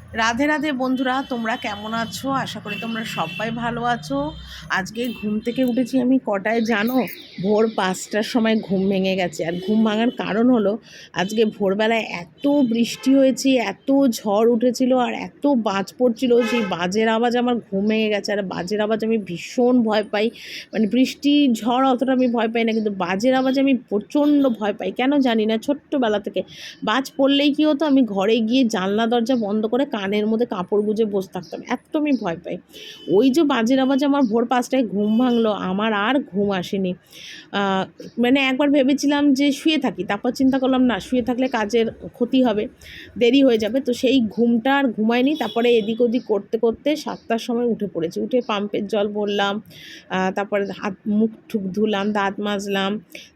রাধে রাধে বন্ধুরা, তোমরা কেমন আছো? আশা করি তোমরা সবাই ভালো আছো। আজকে ঘুম থেকে উঠেছি আমি কটায় জানো? ভোর 5টার সময় ঘুম ভেঙে গেছে। আর ঘুম ভাঙার কারণ হলো আজকে ভোরবেলায় এত বৃষ্টি হয়েছে, এত ঝড় উঠেছিল আর এত বাজ পড়ছিল, সেই বাজের আওয়াজ আমার ঘুম ভেঙে গেছে। আর বাজের আওয়াজ আমি ভীষণ ভয় পাই। মানে বৃষ্টি ঝড় অতটা আমি ভয় পাই না, কিন্তু বাজের আওয়াজ আমি প্রচণ্ড ভয় পাই, কেন জানি না। ছোট্টবেলা থেকে বাজ পড়লেই কী হতো, আমি ঘরে গিয়ে জানলা দরজা বন্ধ করে কানের মধ্যে কাপড় গুঁজে বসে থাকতাম, এত আমি ভয় পাই। ওই যে বাজের আওয়াজ আমার ভোর 5টায় ঘুম ভাঙলো, আমার আর ঘুম আসেনি। মানে একবার ভেবেছিলাম যে শুয়ে থাকি, তারপর চিন্তা করলাম না, শুয়ে থাকলে কাজের ক্ষতি হবে, দেরি হয়ে যাবে। তো সেই ঘুমটা আর ঘুমায়নি। তারপরে এদিক ওদিক করতে করতে 7টার সময় উঠে পড়েছি। উঠে পাম্পের জল ভরলাম, তারপরে হাত মুখ ঠুক ধুলাম, দাঁত মাজলাম,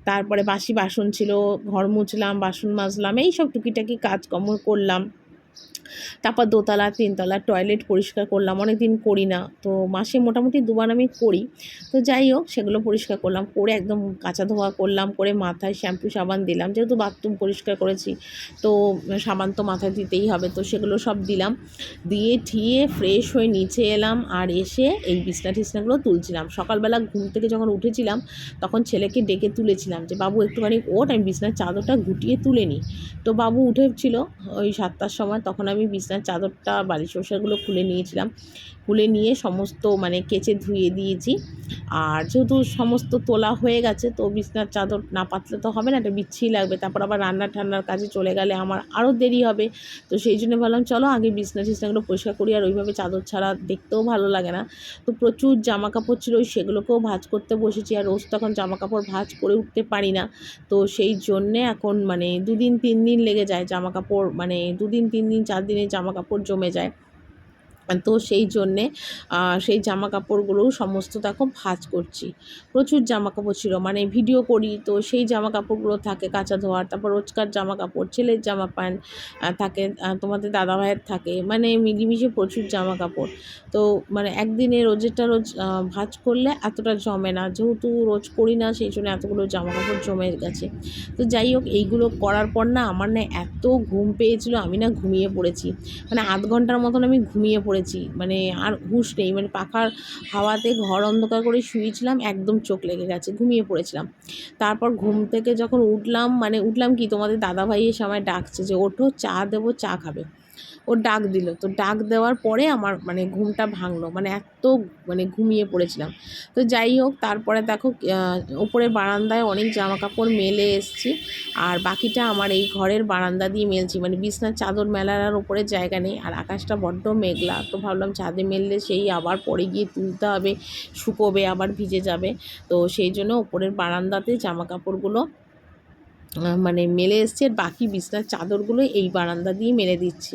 তারপরে বাসি বাসন ছিল, ঘর মুছলাম, বাসন মাজলাম, এই সব টুকিটাকি কাজকর্ম করলাম। তারপর দোতলা তিনতলা টয়লেট পরিষ্কার করলাম, অনেক দিন করি না, তো মাসে মোটামুটি 2বার আমি করি। তো যাই হোক, সেগুলো পরিষ্কার করলাম, করে একদম কাঁচা ধোয়া করলাম, করে মাথায় শ্যাম্পু সাবান দিলাম, যেহেতু বাথরুম পরিষ্কার করেছি তো সাবান তো মাথায় দিতেই হবে, তো সেগুলো সব দিলাম। দিয়ে ঠিয়ে ফ্রেশ হয়ে নিচে এলাম, আর এসে এই বিছনা টিছনাগুলো তুলছিলাম। সকালবেলা ঘুম থেকে যখন উঠেছিলাম তখন ছেলেকে ডেকে তুলেছিলাম যে বাবু একটুখানি ওঠ, আমি বিছনার চাদরটা গুটিয়ে তুলে নিই। তো বাবু উঠেছিল ওই 7টার সময়, তখন আমি বিছনার চাদরটা বালিশ ওষাগুলো খুলে নিয়েছিলাম। খুলে নিয়ে সমস্ত মানে কেচে ধুয়ে দিয়েছি। আর যেহেতু সমস্ত তোলা হয়ে গেছে, তো বিছনার চাদর না পাতলে তো হবে না, এটা বিচ্ছিরি লাগবে। তারপর আবার রান্না ঠান্নার কাজে চলে গেলে আমার আরও দেরি হবে। তো সেই জন্য ভাবলাম চলো আগে বিছনা টিছনাগুলো পরিষ্কার করি। আর ওইভাবে চাদর ছাড়া দেখতেও ভালো লাগে না। তো প্রচুর জামা কাপড় ছিল, সেগুলোকেও ভাঁজ করতে বসেছি। আর রোজ তখন জামা কাপড় ভাঁজ করে উঠতে পারি না, তো সেই জন্যে এখন মানে 2 দিন 3 দিন লেগে যায় জামা কাপড়, মানে 2 দিন 3 দিন 4 দিনে জামা কাপড় জমে যায়। তো সেই জন্যে সেই জামা কাপড়গুলোও সমস্ত দেখো ভাঁজ করছি। প্রচুর জামা কাপড় ছিল, মানে ভিডিও করি তো সেই জামা কাপড়গুলো থাকে কাচা ধোয়ার। তারপর রোজকার জামা কাপড়, ছেলের জামা প্যান্ট থাকে, তোমাদের দাদাভাইয়ের থাকে, মানে মিলেমিশে প্রচুর জামা কাপড়। তো মানে একদিনে রোজেরটা রোজ ভাঁজ করলে এতটা জমে না, যেহেতু রোজ করি না সেই জন্য এতগুলো জামা কাপড় জমে গেছে। তো যাই হোক, এইগুলো করার পর না আমার না এত ঘুম পেয়েছিল, আমি না ঘুমিয়ে পড়েছি। মানে আধ ঘন্টার মতন আমি ঘুমিয়ে পড়েছি, মানে আর হুঁশ নেই। মানে পাখার হাওয়াতে ঘর অন্ধকার করে শুয়েছিলাম, একদম চোখ লেগে গেছে, ঘুমিয়ে পড়েছিলাম। তারপর ঘুম থেকে যখন উঠলাম, মানে উঠলাম কি, তোমাদের দাদাভাই এসে আমায় ডাকছে যে ওঠো, চা দেবো, চা খাবে। ও ডাক দিল, তো ডাক দেওয়ার পরে আমার মানে ঘুমটা ভাঙলো, মানে এত মানে ঘুমিয়ে পড়েছিলাম। তো যাই হোক, তারপরে দেখো ওপরে বারান্দায় অনেক জামা কাপড় মেলে এসছি, আর বাকিটা আমার এই ঘরের বারান্দা দিয়ে মেলছি। মানে বিছনার চাদর মেলার আর ওপরে জায়গা নেই, আর আকাশটা বড্ড মেঘলা, তো ভাবলাম ছাদে মেললে সেই আবার পরে গিয়ে তুলতে হবে, শুকোবে, আবার ভিজে যাবে। তো সেই জন্য ওপরের বারান্দাতে জামা কাপড়গুলো মানে মেলে এসছে। আর বাকি বিছনার চাদরগুলো এই বারান্দা দিয়ে মেলে দিচ্ছি।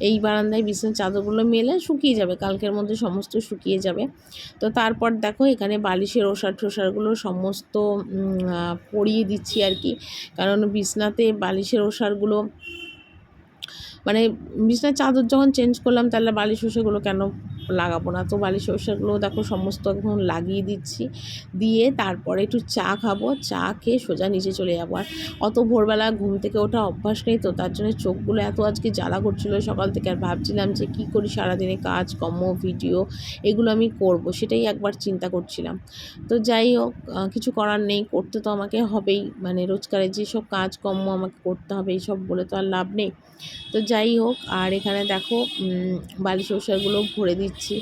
এই বারান্দায় বিছনার চাদরগুলো মেলে শুকিয়ে যাবে, কালকের মধ্যে সমস্ত শুকিয়ে যাবে। তো তারপর দেখো এখানে বালিশের ওষার টোষারগুলো সমস্ত পরিয়ে দিচ্ছি আর কি, কারণ বিছনাতে বালিশের ওষারগুলো মানে বিছনার চাদর যখন চেঞ্জ করলাম তাহলে বালিশ ওষাগুলো কেন লাগাবো না। তো বালিশ ওষাগুলো দেখো সমস্ত এখন লাগিয়ে দিচ্ছি, দিয়ে তারপরে একটু চা খাবো, চা খেয়ে সোজা নিচে চলে যাবো। আর অত ভোরবেলা ঘুম থেকে ওঠা অভ্যাস নেই, তো তার জন্য চোখগুলো এত আজকে জ্বালা করছিলো সকাল থেকে। আর ভাবছিলাম যে কী করি সারাদিনে, কাজ কর্ম ভিডিও এগুলো আমি করব, সেটাই একবার চিন্তা করছিলাম। তো যাই হোক, কিছু করার নেই, করতে তো আমাকে হবেই, মানে রোজকারের যেসব কাজকর্ম আমাকে করতে হবে এইসব বলে তো আর লাভ নেই। তো যাই হোক, আর এখানে দেখো বালিশ ওষারগুলো ভরে দিচ্ছি।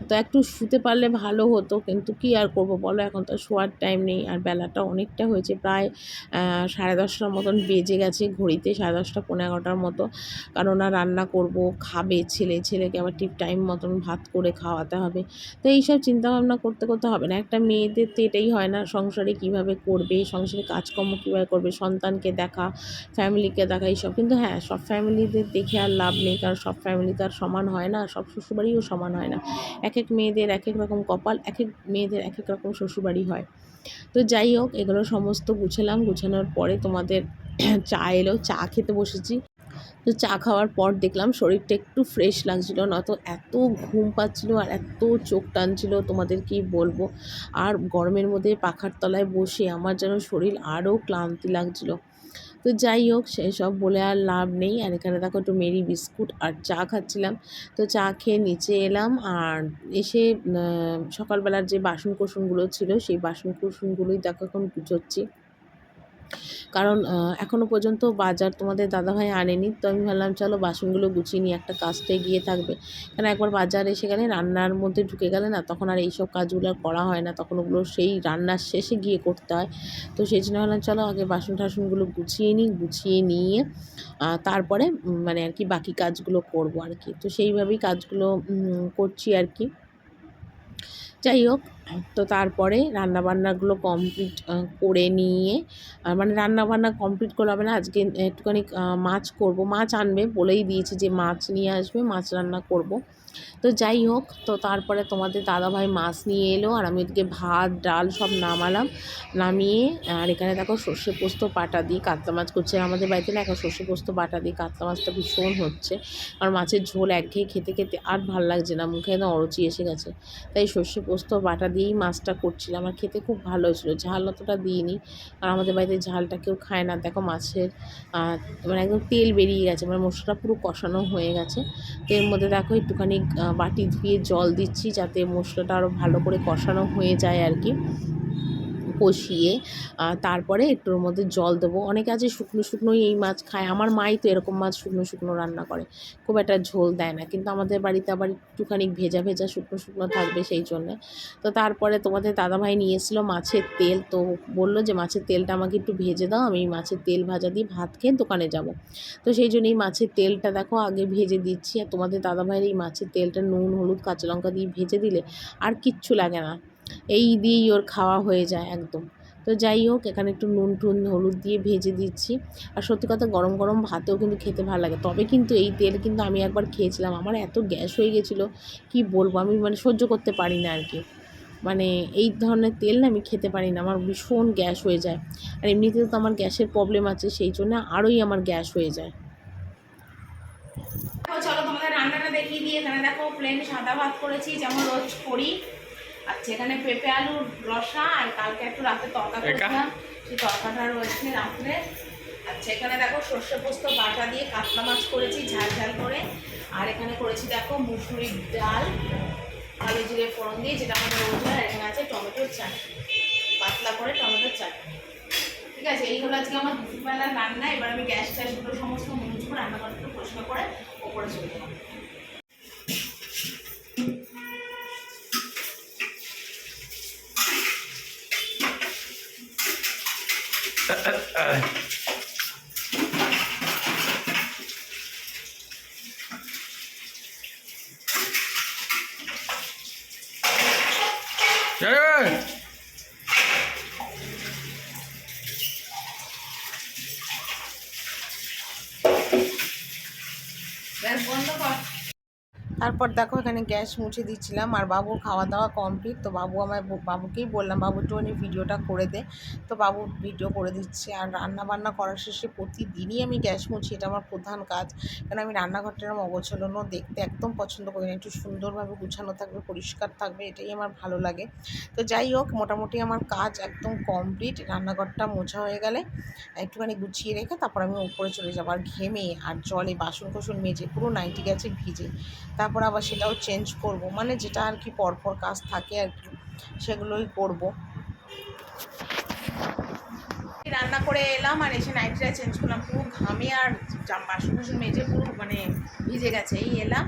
তো একটু শুতে পারলে ভালো হতো, কিন্তু কি আর করব বলো, এখন তো শোয়ার টাইম নেই। আর বেলাটা অনেকটা হয়েছে, প্রায় 10:30টার মতন বেজে গেছে ঘড়িতে, 10:30 11টার মতো। কারণ রান্না করব, খাবে ছেলেকে আবার ঠিক টাইম মতন ভাত করে খাওয়াতে হবে। তো এইসব চিন্তাভাবনা করতে করতে হবে না। একটা মেয়েদের তো এটাই হয় না, সংসারে কিভাবে করবে, সংসারে কাজকর্ম কীভাবে করবে, সন্তানকে দেখা, ফ্যামিলিকে দেখা, এইসব। কিন্তু হ্যাঁ, সব ফ্যামিলিদের দেখে আর লাভ নেই, কারণ সব ফ্যামিলি তো আর সমান হয় না, সব শ্বশুরবাড়িও সমান হয় না। এক এক মেয়েদের এক এক রকম কপাল, এক এক মেয়েদের এক এক রকম শ্বশুরবাড়ি হয়। তো যাই হোক, এগুলো সমস্ত গুছালাম, গুছানোর পরে তোমাদের চা এলো, চা খেতে বসেছি। তো চা খাওয়ার পর দেখলাম শরীরটা একটু ফ্রেশ লাগছিলো, নয়তো এত ঘুম পাচ্ছিলো আর এত চোখ টানছিল তোমাদের কি বলবো। আর গরমের মধ্যে পাখার তলায় বসে আমার যেন শরীর আরও ক্লান্তি লাগছিলো। তো যাই হোক, সেই সব বলে আর লাভ নেই। আর এখানে দেখো একটু মেরি বিস্কুট আর চা খাচ্ছিলাম। তো চা খেয়ে নিচে এলাম, আর এসে সকালবেলার যে বাসন কোসনগুলো ছিল সেই বাসন কোসনগুলোই দেখো এখন গুছোচ্ছি। কারণ এখনও পর্যন্ত বাজার তোমাদের দাদাভাই আনেনি। তো আমি ভাবলাম চলো বাসনগুলো গুছিয়ে নিয়ে একটা কাজটা এগিয়ে থাকবে। কারণ একবার বাজার এসে গেলে, রান্নার মধ্যে ঢুকে গেলে না, তখন আর এইসব কাজগুলো আর করা হয় না, তখন ওগুলো সেই রান্নার শেষে গিয়ে করতে হয়। তো সেই জন্য ভাবলাম চলো আগে বাসন টাসনগুলো গুছিয়ে নিই, গুছিয়ে নিয়ে তারপরে মানে আর কি বাকি কাজগুলো করব আর কি। তো সেইভাবেই কাজগুলো করছি আর কি। যাই হোক, তো তারপরে রান্নাবান্নাগুলো কমপ্লিট করে নিয়ে, মানে রান্নাবান্না কমপ্লিট করলে হবে না, আজকে একটুখানি মাছ করব। মাছ আনবে বলেই দিয়েছি যে মাছ নিয়ে আসবে, মাছ রান্না করব। তো যাই হোক, তো তারপরে তোমাদের দাদাভাই মাছ নিয়ে এলো, আর আমি ওদিকে ভাত ডাল সব নামালাম। নামিয়ে আর এখানে দেখো সর্ষে পোস্ত বাটা দিয়ে কাতলা মাছ করছে। আমাদের বাড়িতে না এখন সর্ষে পোস্ত বাটা দিয়ে কাতলা মাছটা ভীষণ হচ্ছে। আর মাছের ঝোল একঘেয়ে খেতে খেতে আর ভাল লাগছে না, মুখে একদম অরুচি এসে গেছে। তাই সর্ষে পোস্ত বাটা দিয়েই মাছটা করছিলাম, আর খেতে খুব ভালো হয়েছিলো। ঝাল অতটা দিইনি, আর আমাদের বাড়িতে ঝালটা কেউ খায় না। দেখো মাছের মানে একদম তেল বেরিয়ে গেছে, মানে মশলাটা পুরো কষানো হয়ে গেছে। তো এর মধ্যে দেখো একটুখানি বাটি ধুয়ে জল দিচ্ছি, যাতে মশলাটা আরও ভালো করে কষানো হয়ে যায় আর কি। কষিয়ে তারপরে একটুর মধ্যে জল দেবো। অনেকে আছে শুকনো শুকনোই এই মাছ খায়, আমার মাই তো এরকম মাছ শুকনো শুকনো রান্না করে, খুব একটা ঝোল দেয় না। কিন্তু আমাদের বাড়িতে আবার একটুখানি ভেজা ভেজা শুকনো শুকনো থাকবে সেই জন্যে। তো তারপরে তোমাদের দাদাভাই নিয়ে এসেছিলো মাছের তেল, তো বললো যে মাছের তেলটা আমাকে একটু ভেজে দাও, আমি মাছের তেল ভাজা দিয়ে ভাত খেয়ে দোকানে যাব। তো সেই জন্যই মাছের তেলটা দেখো আগে ভেজে দিচ্ছি। আর তোমাদের দাদাভাইয়ের এই মাছের তেলটা নুন হলুদ কাঁচা লঙ্কা দিয়ে ভেজে দিলে আর কিচ্ছু লাগে না, এই দিয়েই ওর খাওয়া হয়ে যায় একদম। তো যাই হোক, এখানে একটু নুন টুন হলুদ দিয়ে ভেজে দিচ্ছি। আর সত্যি কথা গরম গরম ভাতেও কিন্তু খেতে ভালো লাগে। তবে কিন্তু এই তেল কিন্তু আমি একবার খেয়েছিলাম, আমার এত গ্যাস হয়ে গেছিলো কি বলবো, আমি মানে সহ্য করতে পারি না আর কি। মানে এই ধরনের তেল না আমি খেতে পারি না, আমার ভীষণ গ্যাস হয়ে যায়। আর এমনিতেও তো আমার গ্যাসের প্রবলেম আছে, সেই জন্য আরোই আমার গ্যাস হয়ে যায়। চলো তোমাদের রান্নাটা দেখিয়ে দিয়ে, এখানে দেখো প্লেন সাদা ভাত করেছি যেমন রোজ করি। আচ্ছা, এখানে পেঁপে আলুর রসা, আর কালকে একটু রাতে তরকা করেছিলাম, সেই তরকাটা রয়েছে রাত্রে। আচ্ছা, এখানে দেখো সর্ষে পোস্ত বাটা দিয়ে কাতলা মাছ করেছি ঝাল ঝাল করে। আর এখানে করেছি দেখো মুসুরির ডাল কালো জিরে ফোড়ন দিয়ে, যেটা আমাদের রোজ হয়। আর এখানে আছে টমেটোর চাটনি, পাতলা করে টমেটোর চাটনি। ঠিক আছে, এই হলো আজকে আমার দুপুরবেলার রান্না। এবার আমি গ্যাস ট্যাসগুলো সমস্ত মুছবো, রান্নাঘরটা পরিষ্কার করে ওপরে চলে যাবো। বন্ধ কর। তারপর দেখো এখানে গ্যাস মুছে দিচ্ছিলাম, আর বাবুর খাওয়া দাওয়া কমপ্লিট। তো বাবুকেই বললাম বাবু একটুখানি ভিডিওটা করে দে। তো বাবু ভিডিও করে দিচ্ছে। আর রান্না বান্না করার শেষে প্রতিদিনই আমি গ্যাস মুছি, এটা আমার প্রধান কাজ। কারণ আমি রান্নাঘরটা এরকম অগোছালো দেখতে একদম পছন্দ করি না, একটু সুন্দরভাবে গুছানো থাকবে, পরিষ্কার থাকবে, এটাই আমার ভালো লাগে। তো যাই হোক, মোটামুটি আমার কাজ একদম কমপ্লিট। রান্নাঘরটা মোছা হয়ে গেলে একটুখানি গুছিয়ে রেখে তারপর আমি উপরে চলে যাবো। আর ঘেমে আর জলে বাসন কোসন মেজে পুরো নাইটি গেছে ভিজে, তারপর আবার সেটাও চেঞ্জ করব, মানে যেটা আর কি পরপর কাজ থাকে আর কি, সেগুলোই করব। রান্না করে এলাম, আর এসে নাইটিটা চেঞ্জ করলাম, পুরো ঘামে আর বাসন টাসন মেজে পুরো মানে ভিজে গেছে। এই এলাম,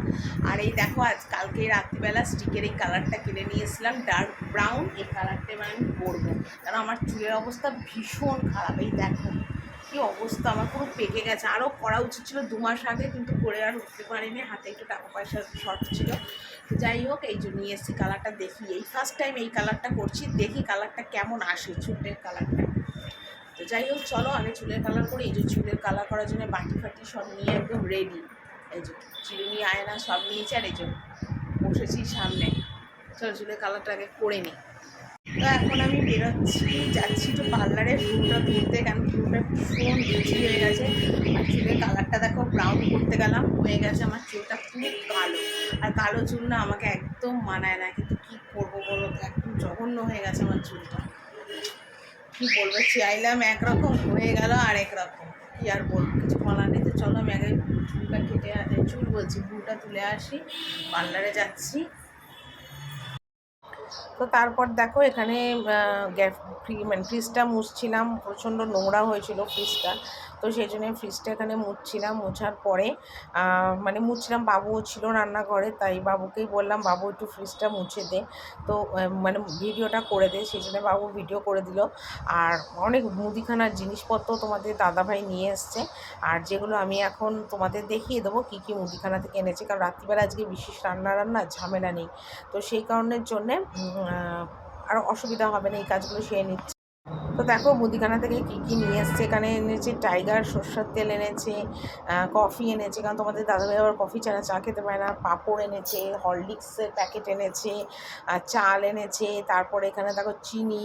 আর এই দেখো কালকে রাত্রিবেলা স্টিকের এই কালারটা কিনে নিয়ে এসেছিলাম, ডার্ক ব্রাউন। এই কালারটা এবার আমি করবো, কারণ আমার চুলের অবস্থা ভীষণ খারাপ। এই দেখো কী অবস্থা, আমার পুরো পেকে গেছে। আরও করা উচিত ছিল 2 মাস আগে, কিন্তু করে আর উঠতে পারিনি, হাতে একটু টাকা পয়সার শর্ট ছিল। তো যাই হোক, এই জন্য নিয়ে এসেছি। কালারটা দেখি, এই ফার্স্ট টাইম এই কালারটা করছি, দেখি কালারটা কেমন আসে, চুলের কালারটা। তো যাই হোক, চলো আগে চুলের কালার করি। এই যে চুলের কালার করার জন্য বাটি ফাটি সব নিয়ে একদম রেডি, এই যে চিরুনি আয়না সব নিয়েছি, আর এই যে বসেছি সামনে। চলো চুলের কালারটা আগে করে নিই। তো এখন আমি বেরোচ্ছি, যাচ্ছি একটু পার্লারে চুলটা তুলতে, কারণ চুলটা ভীষণ বেশি হয়ে গেছে। আর চুলের কালারটা দেখো ব্রাউন করতে গেলাম, হয়ে গেছে আমার চুলটা খুব কালো। আর কালো চুল না আমাকে একদম মানায় না, কিন্তু কী করবো বলো তো, একদম জঘন্য হয়ে গেছে আমার চুলটা। কী বলবো, চাইলাম একরকম, হয়ে গেল আর একরকম। কি আর বলবো, কিছু বলার নেই। তো চলো আমি আগে চুলটা কেটে চুল বলছি ভুলটা তুলে আসি, পার্লারে যাচ্ছি। তো তারপর দেখো এখানে মানে ফ্রিজটা মুছছিলাম, প্রচণ্ড নোংরা হয়েছিল ফ্রিজটা, তো সেই জন্য ফ্রিজটা এখানে মুছছিলাম। মোছার পরে মানে মুছছিলাম, বাবুও ছিল রান্নাঘরে, তাই বাবুকেই বললাম বাবু একটু ফ্রিজটা মুছে দে, তো মানে ভিডিওটা করে দে, সেই জন্য বাবু ভিডিও করে দিল। আর অনেক মুদিখানার জিনিসপত্র তোমাদের দাদাভাই নিয়ে এসছে, আর যেগুলো আমি এখন তোমাদের দেখিয়ে দেবো কী কী মুদিখানা থেকে এনেছি, কারণ রাত্রিবেলা আজকে বিশেষ রান্না ঝামেলা নেই, তো সেই কারণের জন্যে আর অসুবিধা হবে না, এই কাজগুলো সেরে নিচ্ছি। তো দেখো মুদিখানা থেকে কী কী নিয়ে এসছে, এখানে এনেছে টাইগার সর্ষের তেল এনেছে, কফি এনেছে, কারণ তোমাদের দাদাভাই আবার কফি ছাড়া চা খেতে পারে না, পাঁপড় এনেছে, হরলিক্সের প্যাকেট এনেছে, চাল এনেছে, তারপরে এখানে দেখো চিনি,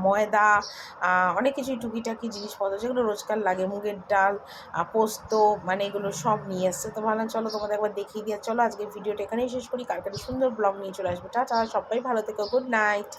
ময়দা, অনেক কিছুই টুকিটাকি জিনিসপত্র যেগুলো রোজকার লাগে, মুগের ডাল, পোস্ত, মানে এগুলো সব নিয়ে এসছে। তো ভাবলাম চলো তোমাদের একবার দেখিয়ে দিয়ে, চলো আজকে ভিডিওটা এখানেই শেষ করি, কালকে সুন্দর ব্লগ নিয়ে চলে আসবে। টাটা, সবাই ভালো থেকো, গুড নাইট।